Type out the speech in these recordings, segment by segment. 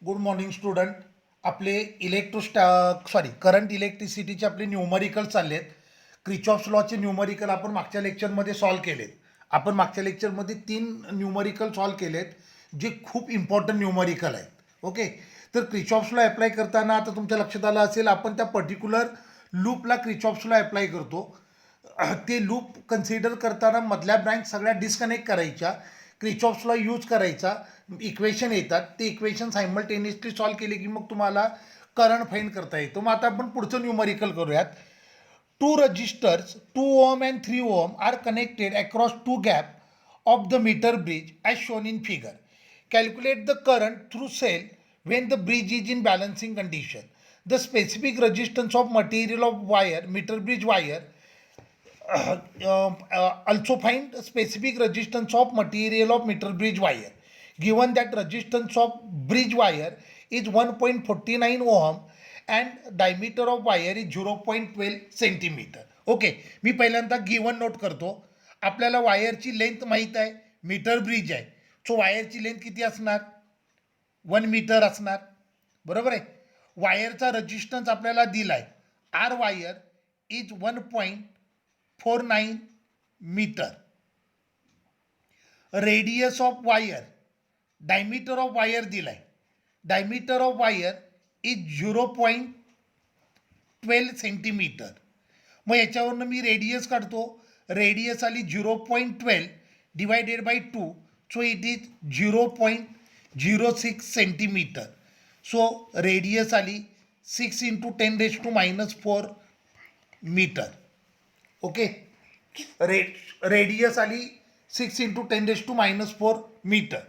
Good morning student. आपले current इलेक्ट्रिसिटीचे आपले numerical चालले आहेत. क्रिचॉफ्स लॉचे न्यूमरिकल आपण मागच्या लेक्चरमध्ये सॉल्व केलेत. आपण मागच्या लेक्चरमध्ये 3 न्यूमरिकल सॉल्व केलेत जे खूप इम्पॉर्टंट न्यूमरिकल आहेत. ओके, तर क्रिचॉफ्स लॉ अप्लाय करताना आता तुमच्या लक्षात आलं असेल आपण त्या पर्टिक्युलर लूपला क्रिचॉफ्स लॉ अप्लाय करतो. ते लूप कन्सिडर करताना मधल्या ब्रँच सगळ्या डिस्कनेक्ट करायच्या, क्रिचॉफ्स लॉ यूज करायचा, इक्वेशन येतात, ते इक्वेशन सायमल्टेनियसली सॉल्व केले की मग तुम्हाला करंट फाइंड करता येतो. मग आता आपण पुढचं न्यूमरिकल करूयात. Two registers 2 ohm and 3 ohm are connected across two gap of the meter bridge as shown in figure. Calculate the current through cell when the bridge is in balancing condition. The specific resistance of material of wire, meter bridge wire. Also find specific resistance of material of meter bridge wire. Given that resistance of bridge wire is 1.49 ohm and diameter of wire is 0.12 centimetre. Okay, मी पहिल्यांदा given note करतो. आपल्याला वायरची length माहीत आहे, metre bridge आहे, so वायरची length किती असणार? 1 मीटर असणार, बरोबर आहे. वायरचा रेजिस्टन्स आपल्याला दिलाय, R wire is 1.49 metre. Radius of wire, diameter of wire दिलाय, diameter of wire is 0.12 centimetre. मग याच्यावरनं मी रेडियस काढतो. रेडियस आली 0.12 divided by 2, so it is 0.06 centimetre. So radius आली 6 × 10⁻⁻4 मीटर. ओके, रेडियस आली 6 × 10⁻⁻4 मीटर.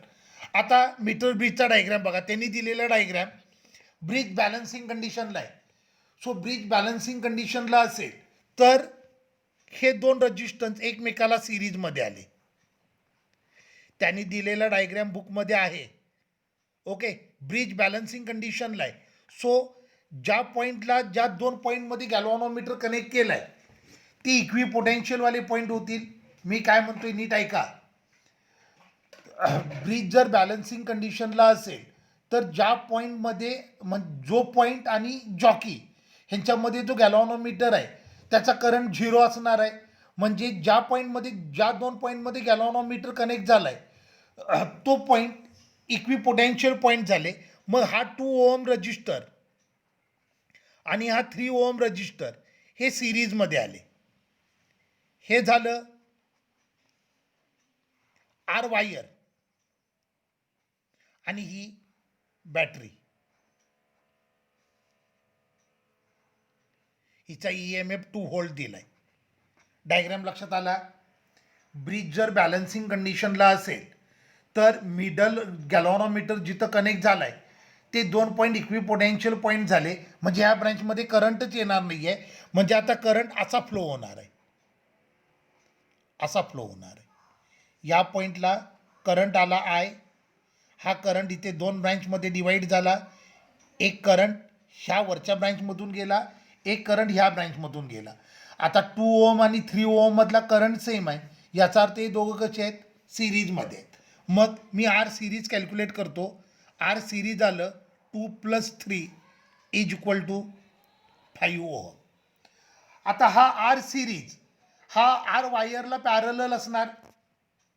आता मीटर ब्रिजचा डायग्राम बघा, त्यांनी दिलेला डायग्राम ब्रिज बॅलन्सिंग कंडिशनला आहे. सो ब्रिज बॅलन्सिंग कंडिशनला असेल तर हे दोन रजिस्टन्स एकमेकाला सिरीजमध्ये आले. त्यांनी दिलेला डायग्राम बुकमध्ये आहे. ओके, ब्रिज बॅलन्सिंग कंडिशनला आहे. सो ज्या पॉईंटला, ज्या दोन पॉईंटमध्ये गॅल्व्हॅनोमीटर कनेक्ट केलं आहे ती इक्वी पोटेन्शियलवाले पॉईंट होतील. मी काय म्हणतोय नीट ऐका. ब्रिज जर बॅलन्सिंग कंडिशनला असेल तर ज्या पॉईंटमध्ये जो पॉईंट आणि जॉकी ह्यांच्यामध्ये जो गॅल्व्हॅनोमीटर आहे त्याचा करंट 0 असणार आहे. म्हणजे ज्या पॉईंटमध्ये, ज्या दोन पॉईंटमध्ये गॅल्व्हॅनोमीटर कनेक्ट झाला आहे तो पॉईंट इक्वी पोटेन्शियल पॉईंट झाले. मग हा 2 ओम रजिस्टर आणि हा 3 ओम रजिस्टर हे सिरीजमध्ये आले. हे झालं आर वायर आणि ही बॅटरी. हिचा EMF 2 व्होल्ट दिलाय. डायग्राम लक्षात आला. ब्रिज जर बॅलन्सिंग कंडिशनला असेल तर मिडल गॅल्व्हॅनोमीटर जिथं कनेक्ट झालाय ते दोन पॉईंट इक्वी पोटेन्शियल पॉईंट झाले. म्हणजे ह्या ब्रँचमध्ये करंटच येणार नाही आहे. म्हणजे आता करंट असा फ्लो होणार आहे, असा फ्लो होणार आहे. या पॉईंटला करंट आला आय. हा करंट इथे दोन ब्रँचमध्ये डिवाईड झाला. एक करंट ह्या वरच्या ब्रँचमधून गेला, एक करंट ह्या ब्रँचमधून गेला. आता 2 ओम आणि 3 ओम मधला करंट सेम आहे. याचा अर्थ हे दोघं कसे आहेत? सिरीजमध्ये आहेत. मग मी आर सिरीज कॅल्क्युलेट करतो. आर सिरीज आलं 2 + 3 = 5 ओम. आता हा आर सिरीज हा आर वायरला पॅरलल असणार.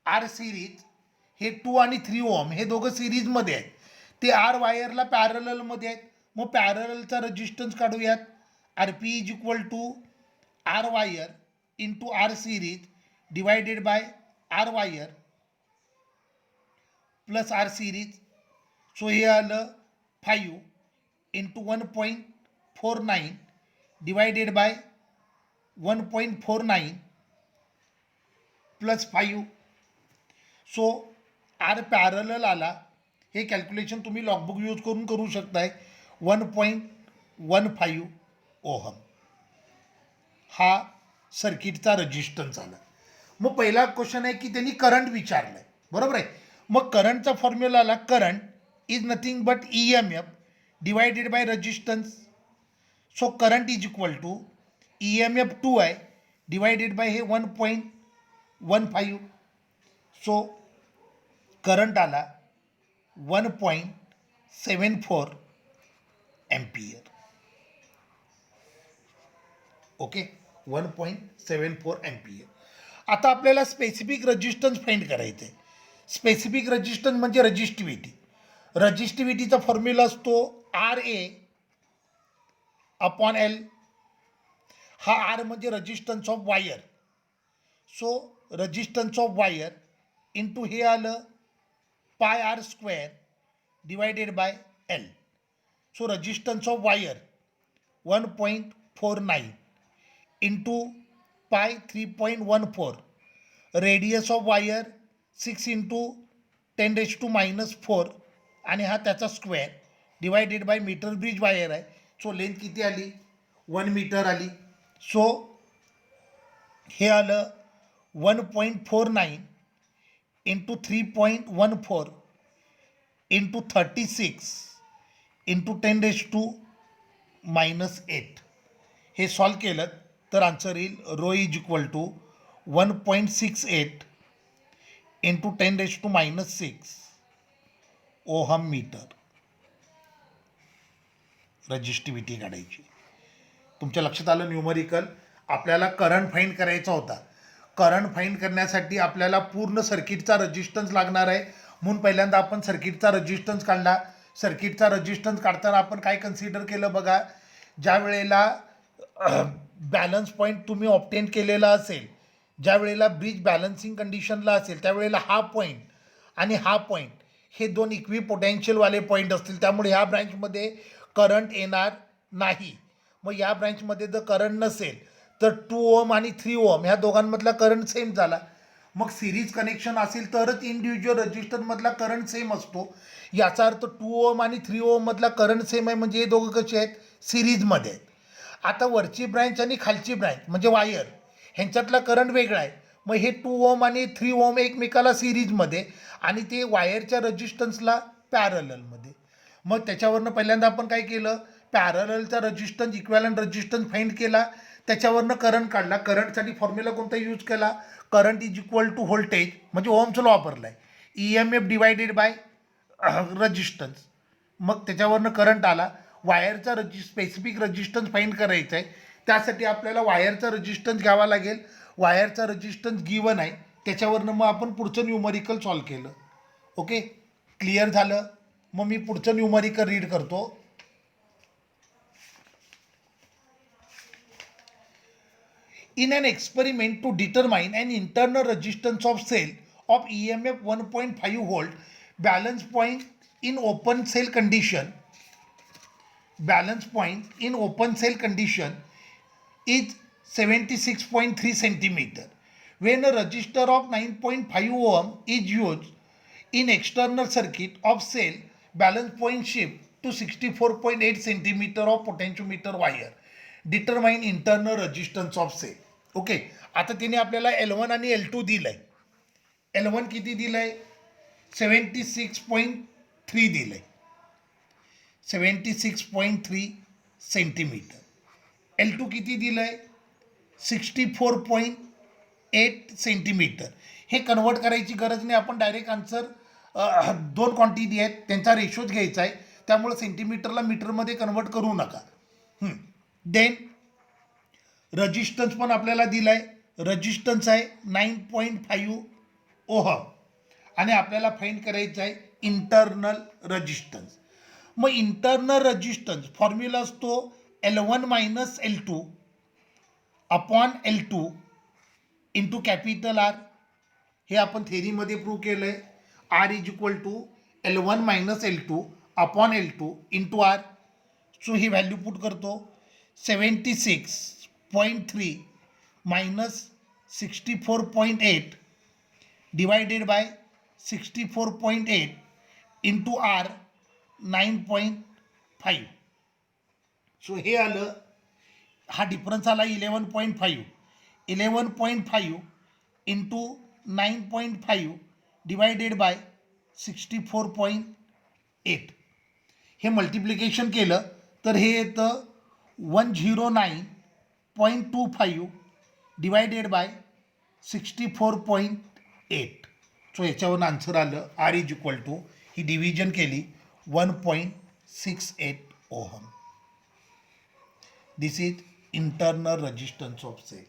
आर सिरीज हे 2 आणि 3 ओम हे दोघं सिरीजमध्ये आहेत, ते आर वायरला पॅरललमध्ये आहेत. मग पॅरललचा रेजिस्टन्स काढूयात. RP = R wire × R series divided by R wire plus R series. So हे आलं 5 × 1.49 डिवायडेड बाय 1.49 प्लस 5. सो आर पॅरलल आला. हे कॅल्क्युलेशन तुम्ही लॉगबुक यूज करून करू शकताय. 1.15 ओहम हा सर्किटचा रेजिस्टन्स आला. मग पहिला क्वेश्चन आहे की त्यांनी करंट विचारलं आहे, बरोबर आहे. मग करंटचा फॉर्म्युला आला, current is nothing but EMF divided by resistance. So current is = EMF 2 आहे डिवायडेड बाय हे 1.15. सो करंट आला 1.15 1.74 एम्पियर. Okay, 1.74 ampere. आता आपल्याला स्पेसिफिक रेजिस्टन्स फाइंड करायचं आहे. स्पेसिफिक रेजिस्टन्स म्हणजे रजिस्टिव्हिटी. रजिस्टिव्हिटीचा फॉर्म्युला असतो RA अपॉन L. हा R म्हणजे resistance of wire. So resistance of wire into हे आलं पाय R square divided bye L. So resistance of wire 1.49 into pi 3.14. Radius of wire 6 into 10⁻⁻4 आणि हा त्याचा square divided by metre bridge wire आहे. So length किती आली? 1 metre आली. सो हे आलं 1.49 इंटू 3.14 इंटू 36 इंटू 10⁻⁻8. हे सॉल्व केलं तर आन्सर येईल rho is equal to 1.68 into 10⁻⁻6 ohm metre. Resistivity काढायची. तुमच्या लक्षात आलं न्यूमरिकल. आपल्याला करंट फाइंड करायचा होता. करंट फाइंड करण्यासाठी आपल्याला पूर्ण सर्किटचा रेजिस्टन्स लागणार आहे. म्हणून पहिल्यांदा आपण सर्किटचा रेजिस्टन्स काढला. सर्किटचा रेजिस्टन्स काढताना आपण काय कन्सिडर केलं बघा. ज्या वेळेला बॅलन्स पॉईंट तुम्ही ऑब्टेन केलेला असेल, ज्या वेळेला ब्रिज बॅलन्सिंग कंडिशनला असेल, त्यावेळेला हा पॉईंट आणि हा पॉईंट हे दोन इक्वी पोटेन्शियलवाले पॉईंट असतील. त्यामुळे ह्या ब्रँचमध्ये करंट येणार नाही. मग या ब्रँचमध्ये जर करंट नसेल तर 2 ओम आणि 3 ओम ह्या दोघांमधला करंट सेम झाला. मग सिरीज कनेक्शन असेल तरच इंडिव्हिज्युअल रजिस्टरमधला करंट सेम असतो. याचा अर्थ 2 ओम आणि 3 ओममधला करंट सेम आहे, म्हणजे हे दोघं कसे आहेत? सिरीजमध्ये आहेत. आता वरची ब्रँच आणि खालची ब्रँच म्हणजे वायर ह्यांच्यातला करंट वेगळा आहे. मग हे 2 ओम आणि 3 ओम एकमेकाला सिरीजमध्ये आणि ते वायरच्या रेजिस्टन्सला पॅरललमध्ये. मग त्याच्यावरनं पहिल्यांदा आपण काय केलं? पॅरललचा रेजिस्टन्स इक्वॅलंट रेजिस्टन्स फाइंड केला. त्याच्यावरनं करंट काढला. करंटसाठी फॉर्म्युला कोणता यूज केला? Current is equal to voltage म्हणजे ओहम्स लॉ वापरला आहे, EMF डिवायडेड बाय रेजिस्टन्स. मग त्याच्यावरनं करंट आला. वायरचा स्पेसिफिक रेजिस्टन्स फाइंड करायचा आहे. त्यासाठी आपल्याला वायरचा रेजिस्टन्स घ्यावा लागेल. वायरचा रेजिस्टन्स गिवन आहे. त्याच्यावरनं मग आपण पुढचं न्यूमरिकल सॉल्व केलं. ओके, क्लिअर झालं. मग मी पुढचं न्यूमरिकल रीड करतो. In an experiment to determine an internal resistance of cell of EMF 1.5 volt, balance point in open cell condition is 76.3 centimeter. When a resistor of 9.5 ohm is used in external circuit of cell, balance point shift to 64.8 centimeter of potentiometer wire. Determine internal resistance of cell. Okay, आता तिने आपल्याला L1 आणि L2 दिलं आहे. L1 किती दिलं आहे? 76.3 दिलं आहे, 76.3 सेंटीमीटर. L2 किती दिलं आहे? 64.8 सेंटीमीटर. हे कन्वर्ट करायची गरज नाही. आपण डायरेक्ट आन्सर 2 क्वांटिटी आहेत त्यांचा रेशोच घ्यायचा आहे. त्यामुळे सेंटीमीटरला मीटरमध्ये कन्वर्ट करू नका. देन रेजिस्टन्स पण आपल्याला दिला आहे. रेजिस्टन्स आहे 9.5 ओहम आणि आपल्याला फाइंड करायचं आहे इंटरनल रेजिस्टन्स. मग इंटरनल रेजिस्टन्स फॉर्म्युला असतो L1 minus L2 upon L2 into capital R. हे आपण थेरीमध्ये प्रूव्ह केलं आहे. R is equal to L1 minus L2 upon L2 into R. So ही व्हॅल्यू पुट करतो. 76.3 minus 64.8 divided by 64.8 into R 9.5. So हे आलं, हा डिफरन्स आला 11.5. 11.5 इंटू 9.5 डिवायडेड बाय 64.8. हे मल्टिप्लिकेशन केलं तर हे येतं 109.25 डिवायडेड बाय 64.8. सो याच्यावरून आन्सर आलं R इज इक्वल टू, ही डिव्हिजन केली 1.68 ohm. This is internal resistance of cell.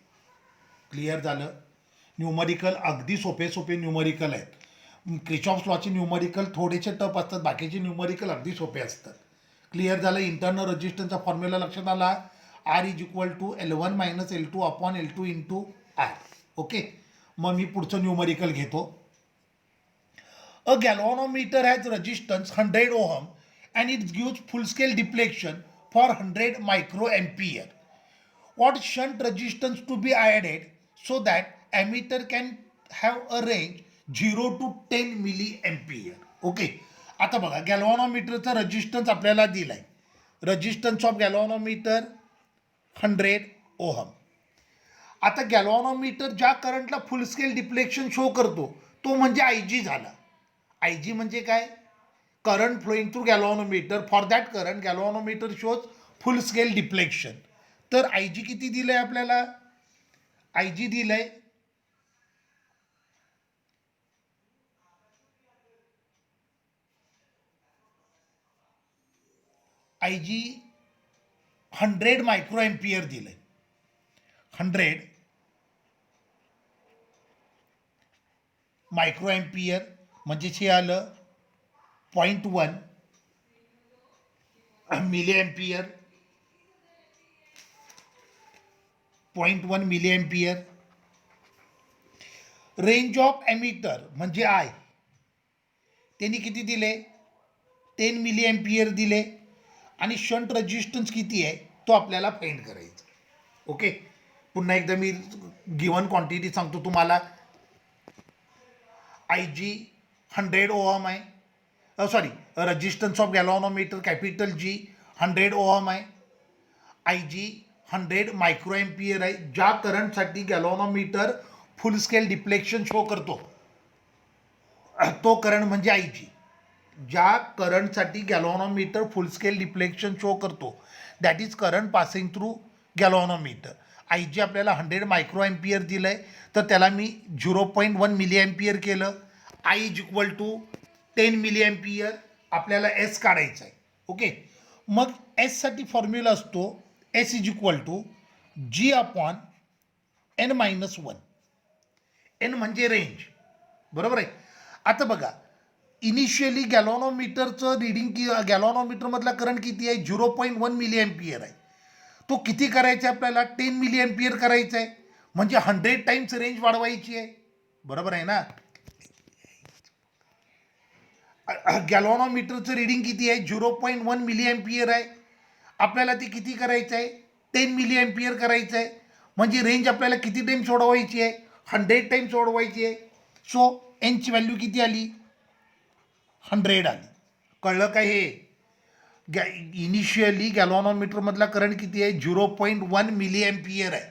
Clear झालं. न्यूमरिकल अगदी सोपे सोपे न्यूमरिकल आहेत. क्रिचॉफ्स लॉचे न्यूमरिकल थोडेसे टफ असतात, बाकीचे न्यूमरिकल अगदी सोपे असतात. क्लिअर झालं. इंटरनल रेजिस्टन्सचा फॉर्म्युला लक्षात आला. R is equal to L1 minus L2 upon L2 into R. Okay. मग मी पुढचं न्यूमरिकल घेतो. A galvanometer has resistance 100 ohm and it gives full scale deflection for 100 micro ampere. What shunt resistance to be added so that ammeter can have a range 0 to 10 milliampere. Okay. आता बघा गॅल्व्हॅनोमीटरचा resistance आपल्याला दिलाय. Resistance of galvanometer 100 ohm. आता galvanometer ज्या करंटला फुल scale deflection show करतो तो म्हणजे आयजी झाला. आयजी म्हणजे काय? Current flowing through galvanometer. For that current galvanometer shows full scale deflection. तर आय जी किती दिलंय आपल्याला? आय जी दिलंय आय जी 100 मायक्रो एम्पियर दिलंय. 100 मायक्रो एम्पियर म्हणजे हे आलं 0.1 milli ampere. 0.1 milli ampere. Range of ammeter म्हणजे आय त्यांनी किती दिले? 10 मिली एम्पियर दिले. आणि शंट रेजिस्टन्स किती आहे तो आपल्याला फाइंड करायचा. ओके. पुन्हा एकदा मी गिवन क्वांटिटी सांगतो तुम्हाला. आय जी 100 ओहम आहे. Sorry, resistance of galvanometer capital G 100 ohm आहे. आय जी 100 मायक्रो एम्पियर आहे. ज्या करंटसाठी galvanometer full scale deflection show करतो तो करंट म्हणजे आय जी. ज्या करंटसाठी galvanometer full scale deflection show करतो that is current passing through galvanometer. I G आपल्याला 100 मायक्रो एम्पियर दिलं आहे तर त्याला मी 0.1 मिली एम्पियर केलं. I is equal to 10 milli ampere. आपल्याला एस काढायचं आहे. ओके. मग एससाठी फॉर्म्युला असतो S is equal to G upon N-1. N म्हणजे रेंज. बरोबर आहे. आता बघा इनिशियली गॅल्व्हॅनोमीटरचं रिडिंग गॅल्व्हॅनोमीटरमधला करंट किती आहे? 0.1 मिली एम्पियर आहे. तो किती करायचा आहे आपल्याला? 10 मिली एम्पियर करायचा आहे. म्हणजे 100 टाइम्स रेंज वाढवायची आहे. बरोबर आहे ना. गॅल्व्हॅनोमीटरचं रिडिंग किती आहे? 0.1 मिली एम्पियर आहे. आपल्याला ते किती करायचं आहे? 10 मिली एम्पियर करायचं आहे. म्हणजे रेंज आपल्याला किती टाइम्स सोडवायची आहे? 100 टाइम्स सोडवायची आहे. सो एनची व्हॅल्यू किती आली? 100 आली. कळलं काय हे? इनिशियली गॅल्व्हॅनोमीटरमधला करंट किती आहे? 0.1 मिली एम्पियर आहे.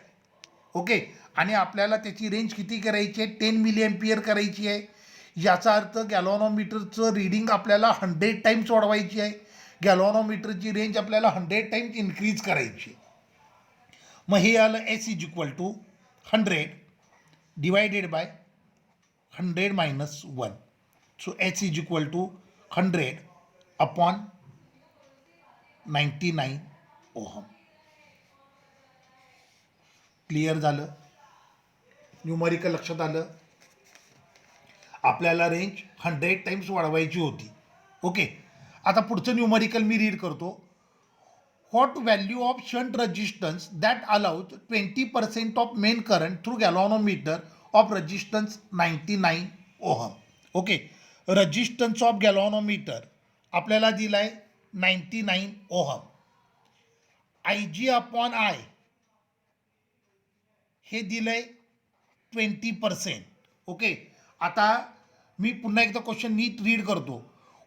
ओके. आणि आपल्याला त्याची रेंज किती करायची आहे? 10 मिली एम्पियर करायची आहे. याचा अर्थ गॅल्व्हॅनोमीटरचं रिडिंग आपल्याला 100 टाइम्स वाढवायची आहे. गॅल्व्हॅनोमीटरची रेंज आपल्याला 100 टाइम्स इन्क्रीज करायची. मग हे आलं S is equal to 100 divided by 100 minus 1. So H is equal to 100 upon 99 ohm. Clear झालं. न्यूमरिकल लक्षात आलं. आपल्याला रेंज 100 टाइम्स वाढवायची होती. ओके. आता पुढचं न्यूमरिकल मी रीड करतो. What value of shunt resistance that allows 20% of main current through galvanometer of resistance 99 ohm. Okay. Resistance of galvanometer आपल्याला दिलाय 99 ohm. I G upon I हे दिलंय 20%. ओके. आता मी पुन्हा एकदा क्वेश्चन नीट रीड करतो.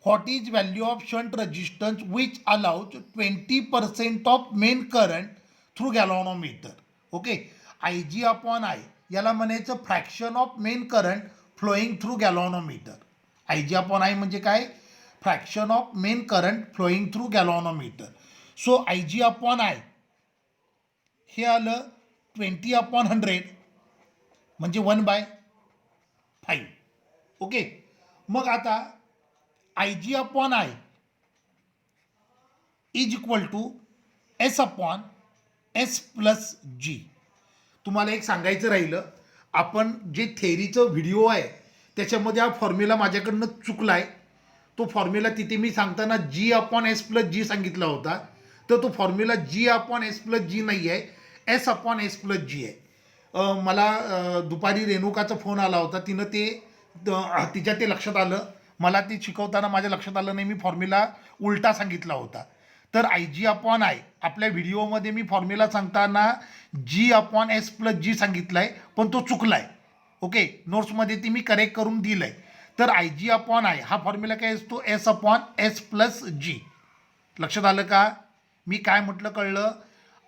What is value of shunt resistance which allows 20% of main current through galvanometer. Okay. I G upon I याला म्हणायचं fraction of main current flowing through galvanometer. I G upon I म्हणजे काय? Fraction of main current flowing through galvanometer. So I G upon I हे आलं 20 upon 100 म्हणजे 1/5. Okay. मग आता I G upon I is equal to S upon S plus G. तुम्हाला एक सांगायचं राहिलं, आपण जे थेअरीचं व्हिडिओ आहे त्याच्यामध्ये हा फॉर्म्युला माझ्याकडनं चुकला आहे. तो फॉर्म्युला तिथे मी सांगताना जी अपॉन एस प्लस जी सांगितला होता, तर तो फॉर्म्युला जी अपॉन एस प्लस जी नाही आहे, एस अपॉन एस प्लस जी आहे. मला दुपारी रेणुकाचा फोन आला होता, तिनं ते तिच्या ते लक्षात आलं, मला ते शिकवताना माझ्या लक्षात आलं नाही, मी फॉर्म्युला उलटा सांगितला होता. तर आय जी अपॉन आय आपल्या व्हिडिओमध्ये मी फॉर्म्युला सांगताना जी अपॉन एस प्लस जी सांगितला आहे, पण तो चुकला आहे. ओके, नोट्समध्ये ती मी करेक्ट करून दिलं आहे. तर आय जी अपॉन आय हा फॉर्म्युला काय असतो, एस अपॉन एस प्लस जी. लक्षात आलं का? मी काय म्हटलं कळलं?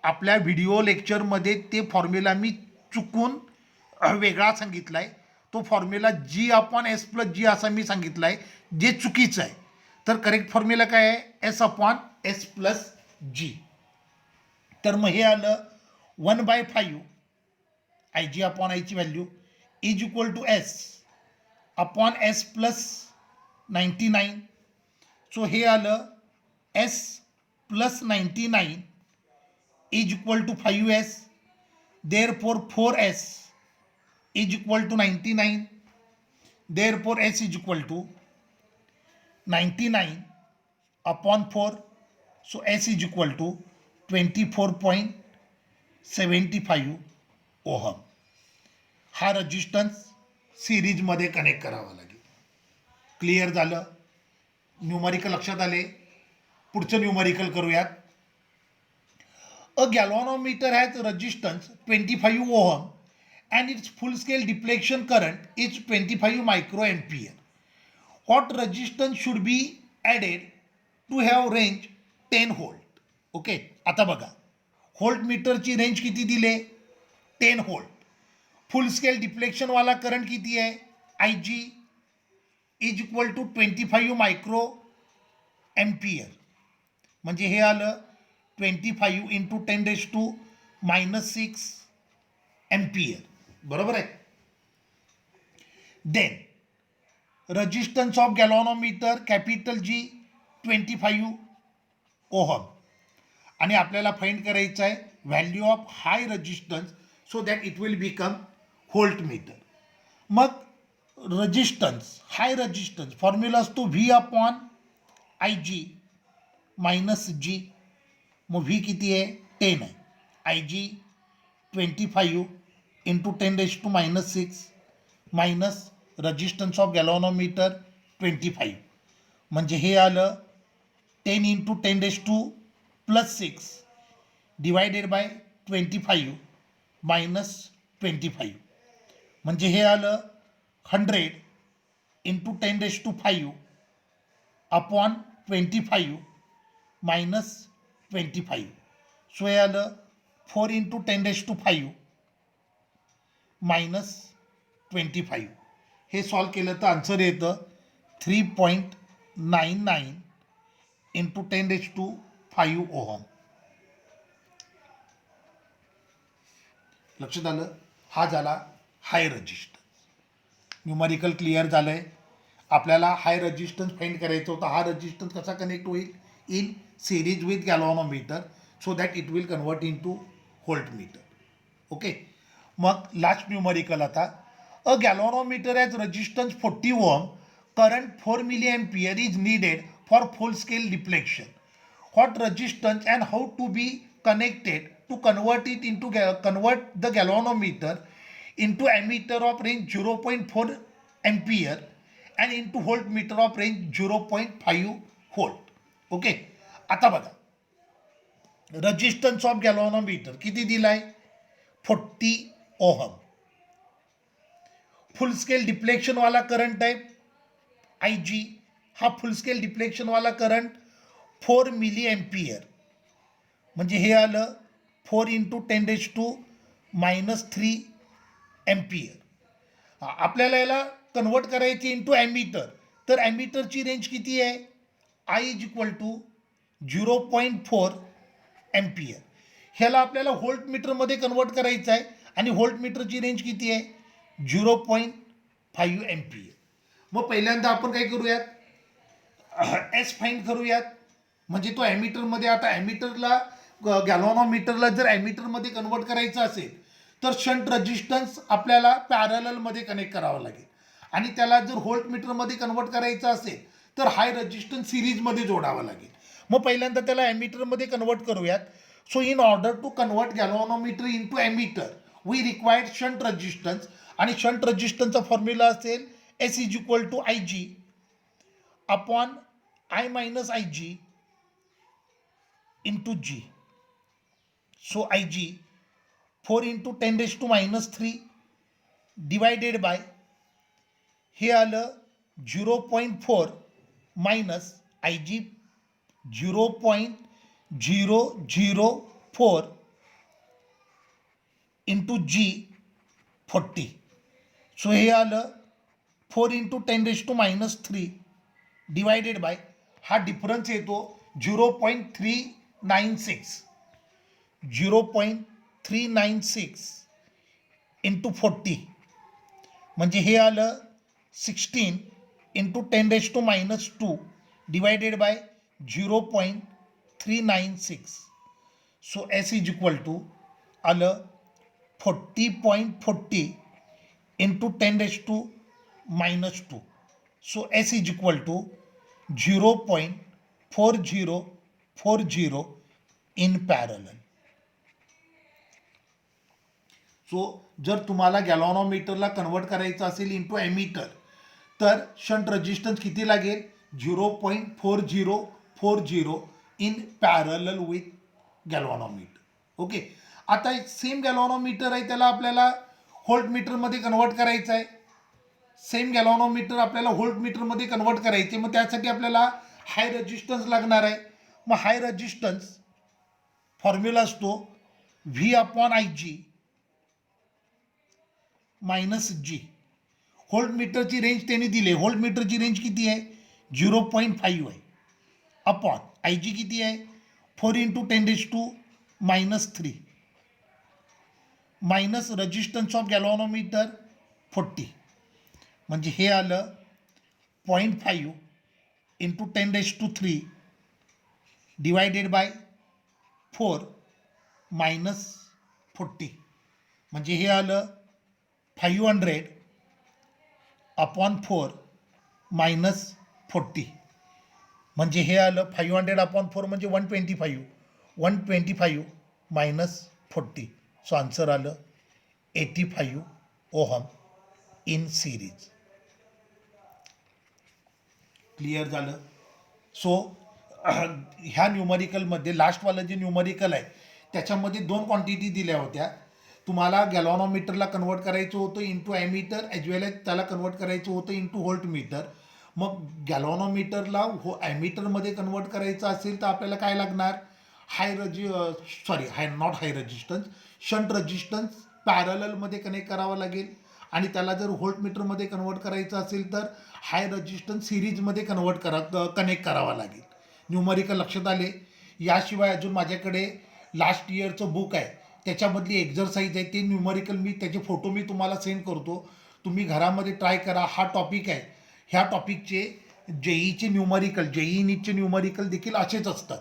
आपल्या व्हिडिओ लेक्चरमध्ये ते फॉर्म्युला मी चुकून वेगळा सांगितला आहे. तो फॉर्म्युला जी अपॉन एस प्लस जी असा मी सांगितला आहे, जे चुकीचं आहे. तर करेक्ट फॉर्म्युला काय आहे, S upon S plus G. तर मग हे आलं 1/5 आय जी अपॉन आयची value is equal to S upon S plus 99. So हे आलं S plus 99 is equal to 5s. therefore 4s is equal to 99. therefore s is equal to 99 upon 4. so s is equal to 24.75 ohm. हा resistance सिरीजमध्ये connect करावा लागेल. Clear झालं? Numerical लक्षात आले? पुढचं न्यूमरिकल करूयात. A galvanometer has resistance 25 ohm and its full scale deflection current is 25 microampere. What resistance should be added to have range 10 volt? Okay, आता बघा, व्होल्ट मीटरची रेंज किती दिले, 10 व्होल्ट. फुल स्केल डिफ्लेक्शन वाला करंट किती आहे, I G is equal to 25 micro ampere. म्हणजे हे आलं 25 इंटू 10⁻⁻6 एम्पियर. बरोबर आहे. Then resistance of galvanometer capital G 25 ohm. आणि आपल्याला फाइंड करायचं आहे value of high resistance so that it will become voltmeter. मग रेजिस्टन्स, हाय रेजिस्टन्स फॉर्म्युला असतो V upon I G minus G. मग V किती आहे, 10 आहे. I G 25 into 10⁻⁻6 minus resistance of galvanometer 25. म्हणजे हे आलं 10 इंटू 10⁻+6 डिवायडेड बाय 25 मायनस 25. म्हणजे हे आलं 100 इंटू 10⁻5 अपॉन 25 मायनस 25. सो हे आलं 4 इंटू 10⁻5 मायनस 25. हे सॉल्व केलं तर आन्सर येतं 3.99 इंटू 10⁻5 ओहम. लक्षात आलं? हा झाला हाय रेजिस्टन्स. न्यूमरिकल क्लिअर झालं आहे. आपल्याला हाय रेजिस्टन्स फाइंड करायचं होतं. हा रेजिस्टन्स कसा कनेक्ट होईल, in series with galvanometer so that it will convert into voltmeter. Okay, मग लास्ट न्यूमरिकल आता. A galvanometer has resistance 40 ohm, current 4 milliampere is needed for full scale deflection. What resistance and how to be connected to convert the galvanometer into ammeter of range 0.4 ampere and into voltmeter of range 0.5 volt. Okay, आता बघा, resistance of गॅल्व्हॅनोमीटर किती दिलाय, 40 ohm. फुल scale deflection वाला current आहे I जी. हा फुल scale deflection वाला current 4 milliampere. म्हणजे हे आलं 4 इंटू 10⁻³ एम्पियर. आपल्याला याला कन्वर्ट करायची इंटू ॲमीटर. तर ॲमीटरची रेंज किती आहे, I is equal to 0.4 ampere. ह्याला आपल्याला व्होल्ट मीटरमध्ये कन्वर्ट करायचं आहे आणि व्होल्ट मीटरची रेंज किती आहे, 0.5 एम्पियर. मग पहिल्यांदा आपण काय करूयात, एस फाइंड करूयात. म्हणजे तो ॲमीटरमध्ये, आता ॲमीटरला गॅल्व्हॅनोमीटरला जर ॲमीटरमध्ये कन्वर्ट करायचं असेल तर शंट रेजिस्टन्स आपल्याला पॅरललमध्ये कनेक्ट करावं लागेल, आणि त्याला जर व्होल्ट मीटरमध्ये कन्वर्ट करायचं असेल तर हाय रेजिस्टन्स सिरीजमध्ये जोडावं लागेल. मग पहिल्यांदा त्याला ॲमीटरमध्ये कन्वर्ट करूयात. So in order to convert galvanometer into ammeter we required shunt resistance, आणि शंट रेजिस्टन्सचा फॉर्म्युला असेल S is equal to I G upon I minus I G into G. So I G 4 into 10⁻³ divided by हे आलं 0.4 minus I G 0.004 into G 40. So हे आलं 4 into 10⁻³ divided by हा difference येतो 0.396 into 40, म्हणजे हे आलं 16 into 10⁻² divided by 0.396. So S is equal to आलं 40.40 into 10⁻². So S is equal to 0.4040 in parallel. So जर तुम्हाला गॅल्व्हॅनोमीटरला कन्वर्ट करायचं असेल इंटू ॲमीटर तर शंट रेजिस्टन्स किती लागेल? 0.4040 in parallel with galvanometer. Okay, आता सेम गॅल्व्हॅनोमीटर आहे, त्याला आपल्याला व्होल्ट मीटरमध्ये कन्वर्ट करायचं आहे. सेम गॅल्व्हॅनोमीटर आपल्याला व्होल्ट मीटरमध्ये कन्वर्ट करायचे, मग त्यासाठी आपल्याला हाय रेजिस्टन्स लागणार आहे. मग हाय रेजिस्टन्स फॉर्म्युला असतो V upon I G minus G. Volt मीटरची रेंज त्यांनी दिली आहे, व्होल्ट मीटरची रेंज किती आहे? 0.5 आहे, अपॉन आय जी किती आहे? 4 इंटू 10⁻³ मायनस रेजिस्टन्स ऑफ गॅल्व्हॅनोमीटर 40, म्हणजे हे आलं 0.5 इंटू 10⁻³ डिवायडेड बाय 4 मायनस 40, म्हणजे हे आलं 500 अपॉन 4 मायनस 40, म्हणजे हे आलं 500 अपॉन 4 म्हणजे 125 मायनस 40. सो आन्सर आलं 85 ओहम इन सिरीज. क्लिअर झालं? सो ह्या न्यूमरिकलमध्ये लास्टवालं जे न्यूमरिकल आहे त्याच्यामध्ये 2 क्वांटिटी दिल्या होत्या. तुम्हाला गॅल्व्हॅनोमीटरला कन्वर्ट करायचं होतं इंटू ॲमीटर ॲज वेल एज त्याला कन्वर्ट करायचं होतं इंटू व्होल्ट मीटर. मग गॅल्व्हॅनोमीटरला ॲमीटरमध्ये कन्वर्ट करायचं असेल तर आपल्याला काय लागणार? हाय रेजिस्टन्स शंट रेजिस्टन्स पॅरललमध्ये कनेक्ट करावं लागेल, आणि त्याला जर व्होल्ट मीटरमध्ये कन्वर्ट करायचं असेल तर हाय रेजिस्टन्स सिरीजमध्ये कनेक्ट करावा लागेल. न्यूमरिकल लक्षात आले? याशिवाय अजून माझ्याकडे लास्ट इयरचं बुक आहे, त्याच्यामधली एक्झरसाईज आहे, ते न्यूमरिकल त्याचे फोटो मी तुम्हाला सेंड करतो, तुम्ही घरामध्ये ट्राय करा. हा टॉपिक आहे, ह्या टॉपिकचे जेईचे न्यूमरिकल, जेई नीटचे न्यूमरिकल देखील असेच असतात.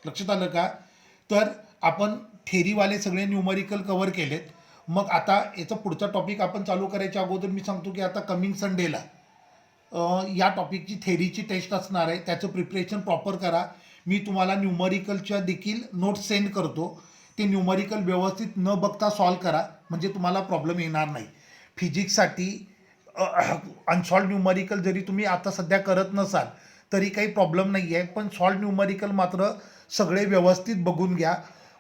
लक्षात आलं का? तर आपण थेरीवाले सगळे न्यूमरिकल कव्हर केलेत. मग आता याचा पुढचा टॉपिक आपण चालू करायच्या अगोदर मी सांगतो की आता कमिंग संडेला या टॉपिकची थेरीची टेस्ट असणार आहे, त्याचं प्रिपरेशन प्रॉपर करा. मी तुम्हाला न्यूमरिकलच्या देखील नोट्स सेंड करतो, ते न्यूमरिकल व्यवस्थित न बघता सॉल्व करा, म्हणजे तुम्हाला प्रॉब्लेम येणार नाही. फिजिक्ससाठी अनसॉल्व न्यूमरिकल जरी तुम्ही आता सध्या करत नसाल तरी काही प्रॉब्लेम नाही आहे, पण सॉल्व न्यूमरिकल मात्र सगळे व्यवस्थित बघून घ्या.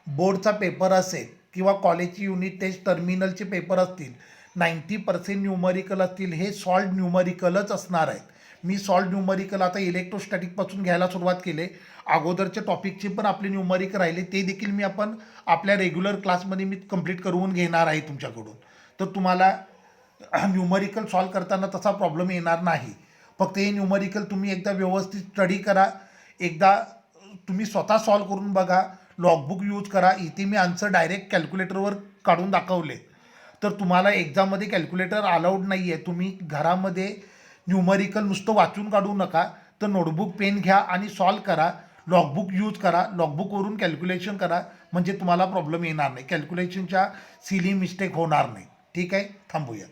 बोर्डचा पेपर असेल किंवा कॉलेजची युनिट टेस्ट टर्मिनलचे पेपर असतील, 90% न्यूमरिकल असतील, हे सॉल्व न्यूमरिकलच असणार आहेत. मी सॉल्व न्यूमरिकल आता इलेक्ट्रोस्टॅटिकपासून घ्यायला सुरुवात केले. अगोदरच्या टॉपिकचे पण आपले न्यूमरिकल राहिले ते देखील मी आपल्या रेग्युलर क्लासमध्ये मी कंप्लीट करून घेणार आहे तुमच्याकडून. तर तुम्हाला न्यूमरिकल सॉल्व करताना तसा प्रॉब्लेम येणार नाही. फक्त हे न्यूमरिकल तुम्ही एकदा व्यवस्थित स्टडी करा, एकदा तुम्ही स्वतः सॉल्व करून बघा, लॉगबुक यूज करा. इथे मी आन्सर डायरेक्ट कॅल्क्युलेटरवर काढून दाखवले. तर तुम्हाला एक्झाममध्ये कॅल्क्युलेटर अलाउड नाही आहे. तुम्ही घरामध्ये न्यूमरिकल नुसतं वाचून काढू नका, तर नोटबुक पेन घ्या आणि सॉल्व करा. लॉगबुक यूज करा, लॉगबुकवरून कॅल्क्युलेशन करा, म्हणजे तुम्हाला प्रॉब्लेम येणार नाही, कॅल्क्युलेशनच्या सिली मिस्टेक होणार नाही. ठीक आहे, थांबूया.